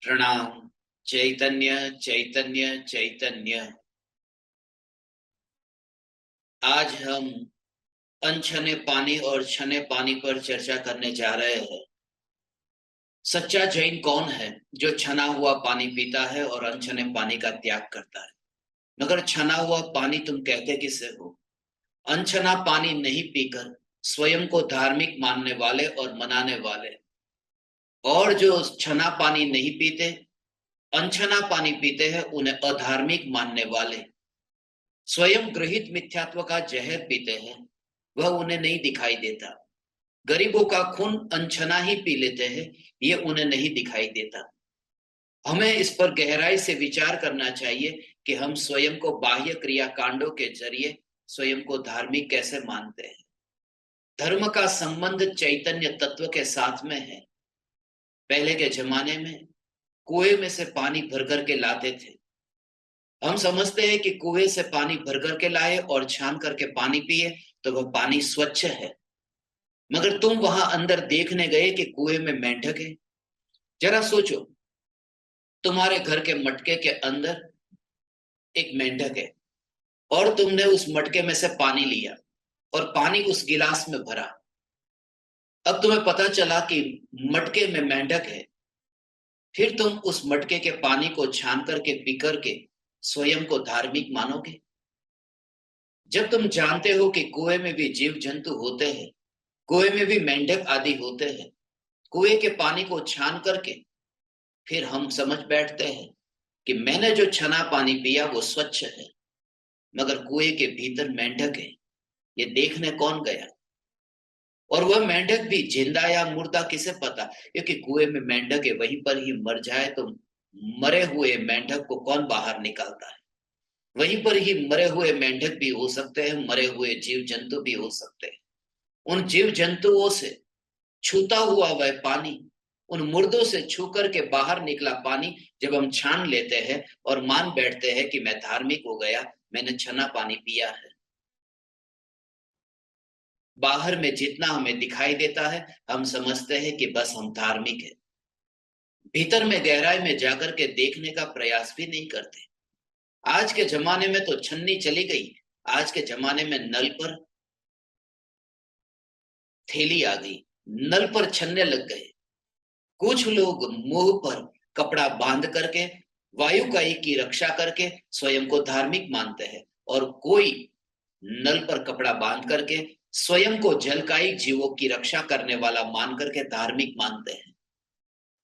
प्रणाम। चैतन्य चैतन्य चैतन्य। आज हम अनछने पानी और छने पानी पर चर्चा करने जा रहे हैं। सच्चा जैन कौन है जो छना हुआ पानी पीता है और अनछने पानी का त्याग करता है? मगर छना हुआ पानी तुम कहते किसे हो? अनछना पानी नहीं पीकर स्वयं को धार्मिक मानने वाले और मनाने वाले, और जो छना पानी नहीं पीते, अनछना पानी पीते हैं, उन्हें अधार्मिक मानने वाले, स्वयं गृहित मिथ्यात्व का जहर पीते हैं, वह उन्हें नहीं दिखाई देता। गरीबों का खून अनछना ही पी लेते हैं, ये उन्हें नहीं दिखाई देता। हमें इस पर गहराई से विचार करना चाहिए कि हम स्वयं को बाह्य क्रिया कांडों के जरिए स्वयं को धार्मिक कैसे मानते हैं। धर्म का संबंध चैतन्य तत्व के साथ में है। पहले के जमाने में कुएं में से पानी भर कर के लाते थे। हम समझते हैं कि कुएं से पानी भर कर के लाए और छान करके पानी पिए तो वह पानी स्वच्छ है। मगर तुम वहां अंदर देखने गए कि कुएं में मेंढक है। जरा सोचो, तुम्हारे घर के मटके के अंदर एक मेंढक है और तुमने उस मटके में से पानी लिया और पानी उस गिलास में भरा। अब तुम्हें पता चला कि मटके में मेंढक है। फिर तुम उस मटके के पानी को छान करके पी करके स्वयं को धार्मिक मानोगे? जब तुम जानते हो कि कुएं में भी जीव जंतु होते हैं, कुएं में भी मेंढक आदि होते हैं, कुएं के पानी को छान करके फिर हम समझ बैठते हैं कि मैंने जो छना पानी पिया वो स्वच्छ है, मगर कुएं के भीतर मेंढक है। ये देखने कौन गया? और वह मेंढक भी जिंदा या मुर्दा किसे पता, क्योंकि कुएं में मेंढक है, वहीं पर ही मर जाए तो मरे हुए मेंढक को कौन बाहर निकालता है? वहीं पर ही मरे हुए मेंढक भी हो सकते हैं, मरे हुए जीव जंतु भी हो सकते हैं। उन जीव जंतुओं से छूता हुआ वह पानी, उन मुर्दों से छू करके बाहर निकला पानी जब हम छान लेते हैं और मान बैठते हैं कि मैं धार्मिक हो गया, मैंने छना पानी पिया है, बाहर में जितना हमें दिखाई देता है हम समझते हैं कि बस हम धार्मिक है। भीतर में गहराई में जाकर के देखने का प्रयास भी नहीं करते। आज के जमाने में तो छन्नी चली गई। आज के जमाने में नल पर थैली आ गई, नल पर छन्ने लग गए। कुछ लोग मुंह पर कपड़ा बांध करके वायुकाई की रक्षा करके स्वयं को धार्मिक मानते हैं, और कोई नल पर कपड़ा बांध करके स्वयं को जलकाई जीवों की रक्षा करने वाला मान करके धार्मिक मानते हैं।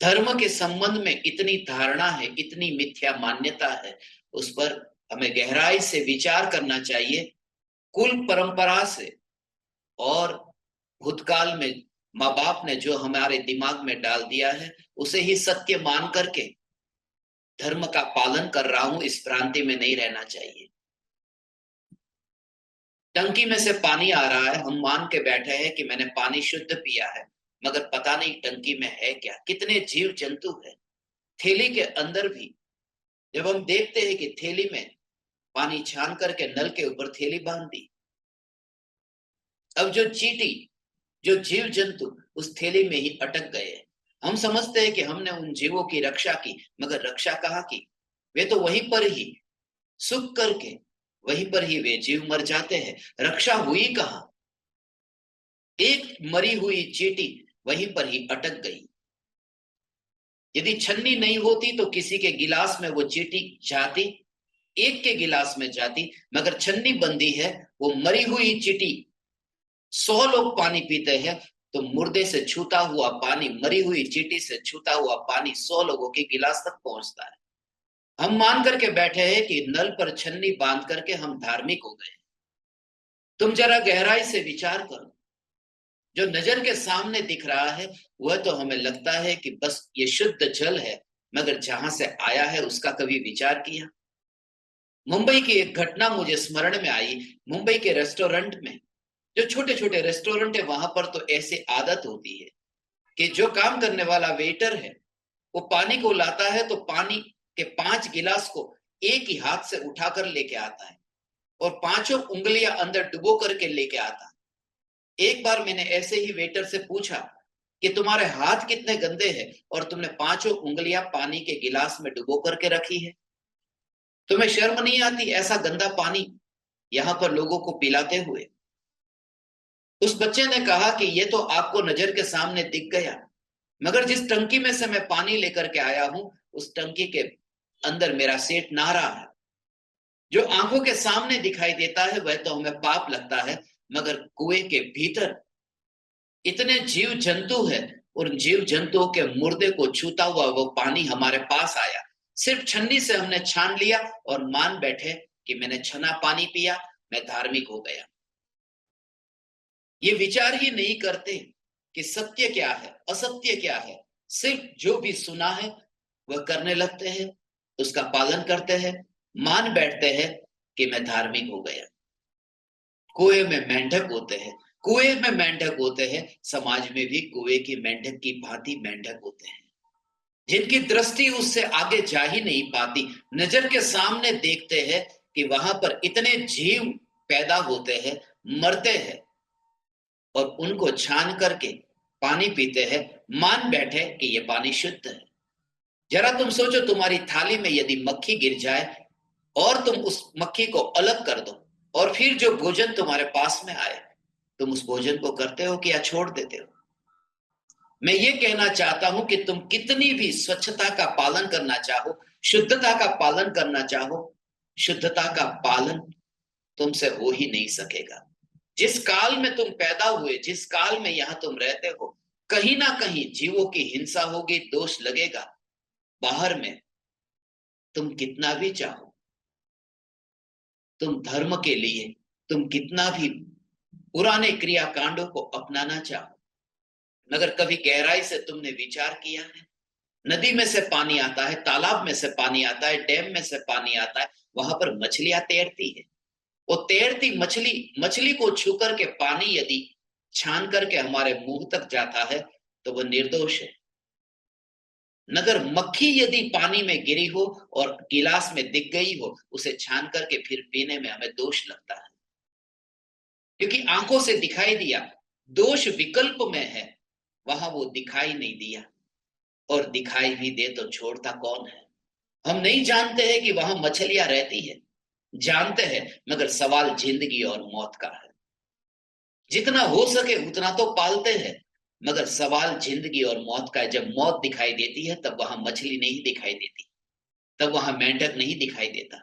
धर्म के संबंध में इतनी धारणा है, इतनी मिथ्या मान्यता है, उस पर हमें गहराई से विचार करना चाहिए। कुल परंपरा से और भूतकाल में माँ बाप ने जो हमारे दिमाग में डाल दिया है उसे ही सत्य मान करके धर्म का पालन कर रहा हूं, इस भ्रांति में नहीं रहना चाहिए। टंकी में से पानी आ रहा है, हम मान के बैठे हैं कि मैंने पानी शुद्ध पिया है, मगर पता नहीं टंकी में है क्या, कितने जीव जंतु है। थैली के अंदर भी जब हम देखते हैं कि थैली में पानी छान करके नल के ऊपर थैली बांध दी, अब जो चींटी, जो जीव जंतु उस थैली में ही अटक गए हैं। हम समझते हैं कि हमने उन जीवों की रक्षा की, मगर रक्षा कहाँ की? वे तो वहीं पर ही सुख करके वहीं पर ही वे जीव मर जाते हैं। रक्षा हुई कहाँ? एक मरी हुई चींटी वहीं पर ही अटक गई। यदि छन्नी नहीं होती तो किसी के गिलास में वो चींटी जाती, एक के गिलास में जाती, मगर छन्नी बंदी है, वो मरी हुई चींटी। 100 लोग पानी पीते हैं तो मुर्दे से छूता हुआ पानी, मरी हुई चींटी से छूता हुआ पानी 100 लोगों के गिलास तक पहुंचता है। हम मान करके बैठे हैं कि नल पर छन्नी बांध करके हम धार्मिक हो गए। तुम जरा गहराई से विचार करो। जो नजर के सामने दिख रहा है वह तो हमें लगता है कि बस ये शुद्ध जल है, मगर जहां से आया है उसका कभी विचार किया? मुंबई की एक घटना मुझे स्मरण में आई। मुंबई के रेस्टोरेंट में, जो छोटे छोटे रेस्टोरेंट है, वहां पर तो ऐसी आदत होती है कि जो काम करने वाला वेटर है वो पानी को लाता है तो पानी के 5 गिलास को एक ही हाथ से उठाकर लेके आता है और पांचों उंगलियां अंदर डुबो करके लेके आता है। एक बार मैंने ऐसे ही वेटर से पूछा कि तुम्हारे हाथ कितने गंदे हैं और तुमने पांचों उंगलियां पानी के गिलास में डुबो करके रखी है। तुम्हें शर्म नहीं आती ऐसा गंदा पानी यहां पर लोगों को पिलाते हुए? उस बच्चे ने कहा कि ये तो आपको नजर के सामने दिख गया, मगर जिस टंकी में से मैं पानी लेकर के आया हूं उस टंकी के अंदर मेरा सेठ नहा रहा है। जो आंखों के सामने दिखाई देता है वह तो हमें पाप लगता है, मगर कुएं के भीतर इतने जीव जंतु है, उन जीव जंतुओं के मुर्दे को छूता हुआ वो पानी हमारे पास आया। सिर्फ छन्नी से हमने छान लिया और मान बैठे कि मैंने छना पानी पिया, मैं धार्मिक हो गया। ये विचार ही नहीं करते कि सत्य क्या है, असत्य क्या है। सिर्फ जो भी सुना है वह करने लगते हैं, उसका पालन करते हैं, मान बैठते हैं कि मैं धार्मिक हो गया। कुएं में मेंढक होते हैं, कुएं में मेंढक होते हैं, समाज में भी कुएं की मेंढक की भांति मेंढक होते हैं, जिनकी दृष्टि उससे आगे जा ही नहीं पाती। नजर के सामने देखते हैं कि वहां पर इतने जीव पैदा होते हैं, मरते हैं, और उनको छान करके पानी पीते हैं, मान बैठे कि ये पानी शुद्ध है। जरा तुम सोचो, तुम्हारी थाली में यदि मक्खी गिर जाए और तुम उस मक्खी को अलग कर दो, और फिर जो भोजन तुम्हारे पास में आए, तुम उस भोजन को करते हो कि या छोड़ देते हो? मैं ये कहना चाहता हूं कि तुम कितनी भी स्वच्छता का पालन करना चाहो, शुद्धता का पालन करना चाहो, शुद्धता का पालन तुमसे हो ही नहीं सकेगा। जिस काल में तुम पैदा हुए, जिस काल में यहां तुम रहते हो, कहीं ना कहीं जीवों की हिंसा होगी, दोष लगेगा। बाहर में तुम कितना भी चाहो, तुम धर्म के लिए तुम कितना भी पुराने क्रियाकांडों को अपनाना चाहो, मगर कभी गहराई से तुमने विचार किया है? नदी में से पानी आता है, तालाब में से पानी आता है, डैम में से पानी आता है, वहां पर मछलियां तैरती है। वो तैरती मछली, मछली को छू करके पानी यदि छान करके हमारे मुंह तक जाता है तो वह निर्दोष है। मगर मक्खी यदि पानी में गिरी हो और गिलास में दिख गई हो, उसे छान करके फिर पीने में हमें दोष लगता है, क्योंकि आंखों से दिखाई दिया। दोष विकल्प में है, वहां वो दिखाई नहीं दिया, और दिखाई भी दे तो छोड़ता कौन है? हम नहीं जानते हैं कि वहां मछलियां रहती है, जानते हैं, मगर सवाल जिंदगी और मौत का है। जितना हो सके उतना तो पालते हैं, मगर सवाल जिंदगी और मौत का है। जब मौत दिखाई देती है तब वहां मछली नहीं दिखाई देती, तब वहां मेंढक नहीं दिखाई देता,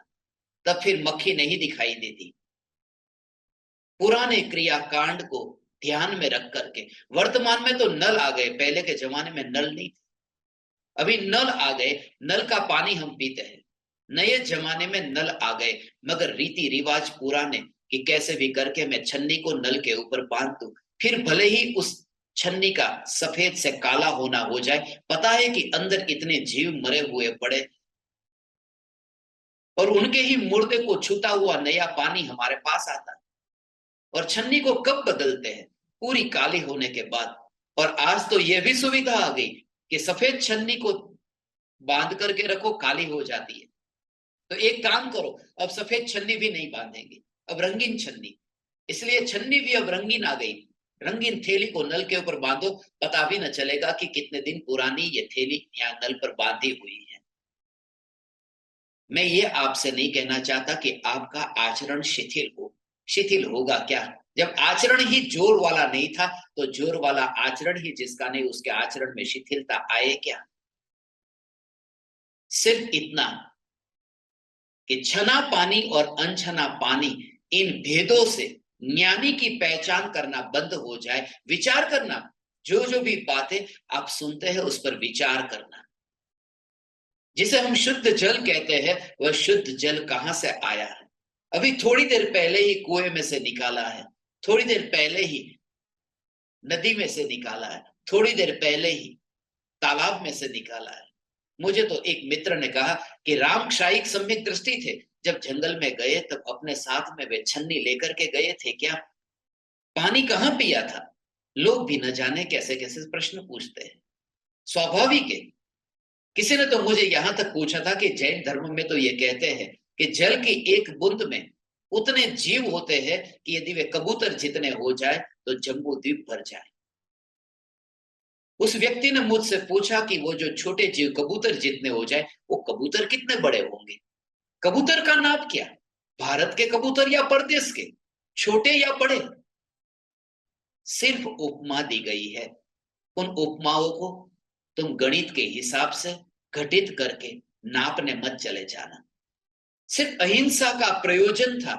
तब फिर मक्खी नहीं दिखाई देती। पुराने क्रियाकांड को ध्यान में रख करके, वर्तमान में तो नल आ गए, पहले के जमाने में नल नहीं थे। अभी नल आ गए, नल का पानी हम पीते हैं। नए जमाने में नल आ गए, मगर रीति रिवाज पुराने, कि कैसे भी करके मैं छन्नी को नल के ऊपर बांध दूं, फिर भले ही उस छन्नी का सफेद से काला होना हो जाए, पता है कि अंदर इतने जीव मरे हुए पड़े, और उनके ही मुर्दे को छूता हुआ नया पानी हमारे पास आता है। और छन्नी को कब बदलते हैं? पूरी काली होने के बाद। और आज तो यह भी सुविधा आ गई कि सफेद छन्नी को बांध करके रखो, काली हो जाती है। तो एक काम करो, अब सफेद छन्नी भी नहीं बांधेंगे, अब रंगीन छन्नी। इसलिए छन्नी भी अब रंगीन आ गई। रंगीन थैली को नल के ऊपर बांधो, पता भी न चलेगा कि कितने दिन पुरानी ये थैली यहाँ नल पर बांधी हुई है। मैं ये आपसे नहीं कहना चाहता कि आपका आचरण शिथिल हो। शिथिल होगा क्या? जब आचरण ही जोर वाला नहीं था, तो जोर वाला आचरण ही जिसका नहीं, उसके आचरण में शिथिलता आए क्या? सिर्फ इतना कि छना पानी और अनछना पानी, इन भेदों से ज्ञानी की पहचान करना बंद हो जाए। विचार करना, जो जो भी बातें आप सुनते हैं उस पर विचार करना। जिसे हम शुद्ध जल कहते हैं, वह शुद्ध जल कहां से आया है? अभी थोड़ी देर पहले ही कुएं में से निकाला है, थोड़ी देर पहले ही नदी में से निकाला है, थोड़ी देर पहले ही तालाब में से निकाला है। मुझे तो एक मित्र ने कहा कि राम क्षायिक सम्यक दृष्टि थे, जब जंगल में गए तब अपने साथ में वे छन्नी लेकर के गए थे क्या? पानी कहाँ पिया था? लोग भी न जाने कैसे कैसे प्रश्न पूछते हैं। स्वाभाविक है। किसी ने तो मुझे यहां तक पूछा था कि जैन धर्म में तो ये कहते हैं कि जल की एक बूंद में उतने जीव होते हैं कि यदि वे कबूतर जितने हो जाए तो जम्बू द्वीप भर जाए। उस व्यक्ति ने मुझसे पूछा कि वो जो छोटे जीव कबूतर जितने हो जाए, वो कबूतर कितने बड़े होंगे? कबूतर का नाम क्या? भारत के कबूतर या परदेश के? छोटे या बड़े? सिर्फ उपमा दी गई है। उन उपमाओं को तुम गणित के हिसाब से घटित करके नापने मत चले जाना। सिर्फ अहिंसा का प्रयोजन था।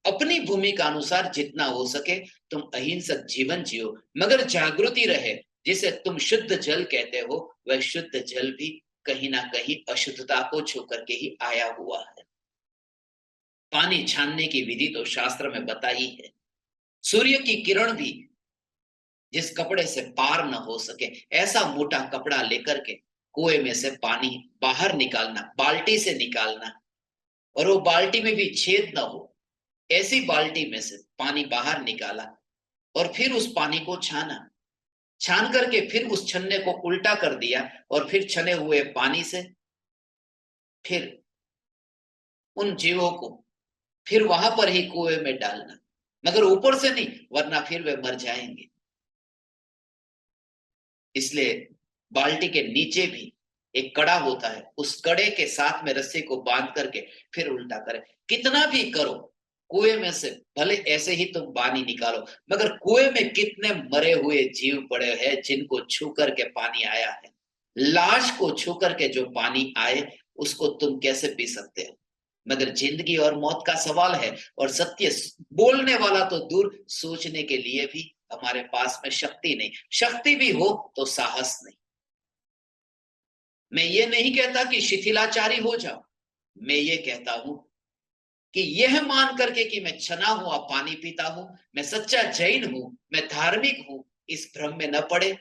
अपनी भूमिका अनुसार जितना हो सके तुम अहिंसक जीवन जियो, मगर जागृति रहे। जिसे तुम शुद्ध जल कहते हो, वह शुद्ध जल भी कहीं ना कहीं अशुद्धता को छू करके ही आया हुआ है। पानी छानने की विधि तो शास्त्र में बताई है। सूर्य की किरण भी जिस कपड़े से पार न हो सके, ऐसा मोटा कपड़ा लेकर के कुएं में से पानी बाहर निकालना, बाल्टी से निकालना, और वो बाल्टी में भी छेद न हो, ऐसी बाल्टी में से पानी बाहर निकाला और फिर उस पानी को छाना। छान करके फिर उस छन्ने को उल्टा कर दिया और फिर छने हुए पानी से फिर उन जीवों को फिर वहां पर ही कुएं में डालना, मगर ऊपर से नहीं, वरना फिर वे मर जाएंगे। इसलिए बाल्टी के नीचे भी एक कड़ा होता है, उस कड़े के साथ में रस्सी को बांध करके फिर उल्टा करें। कितना भी करो, कुएं में से भले ऐसे ही तुम पानी निकालो, मगर कुएं में कितने मरे हुए जीव पड़े हैं जिनको छू करके पानी आया है। लाश को छू करके जो पानी आए, उसको तुम कैसे पी सकते हो? मगर जिंदगी और मौत का सवाल है, और सत्य बोलने वाला तो दूर, सोचने के लिए भी हमारे पास में शक्ति नहीं। शक्ति भी हो तो साहस नहीं। मैं ये नहीं कहता कि शिथिलाचारी हो जाओ, मैं ये कहता हूं कि यह मान करके कि मैं छना हुआ पानी पीता हूं, मैं सच्चा जैन हूं, मैं धार्मिक हूं, इस भ्रम में न पड़े।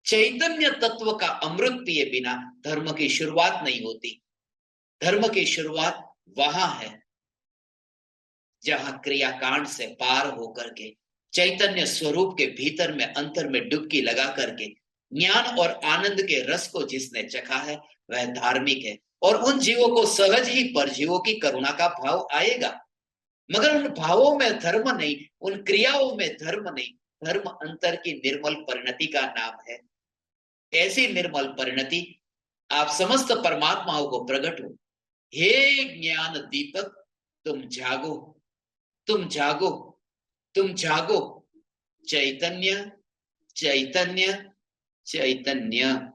चैतन्य तत्व का अमृत पिए बिना धर्म की शुरुआत नहीं होती। धर्म की शुरुआत वहां है जहां क्रियाकांड से पार होकर के चैतन्य स्वरूप के भीतर में अंतर में डुबकी लगा करके ज्ञान और आनंद के रस को जिसने चखा है, वह धार्मिक है। और उन जीवों को सहज ही परजीवों की करुणा का भाव आएगा, मगर उन भावों में धर्म नहीं, उन क्रियाओं में धर्म नहीं। धर्म अंतर की निर्मल परिणति का नाम है। ऐसी निर्मल परिणति आप समस्त परमात्माओं को प्रकट हो। हे ज्ञान दीपक, तुम जागो, तुम जागो, तुम जागो। चैतन्य, चैतन्य, चैतन्य।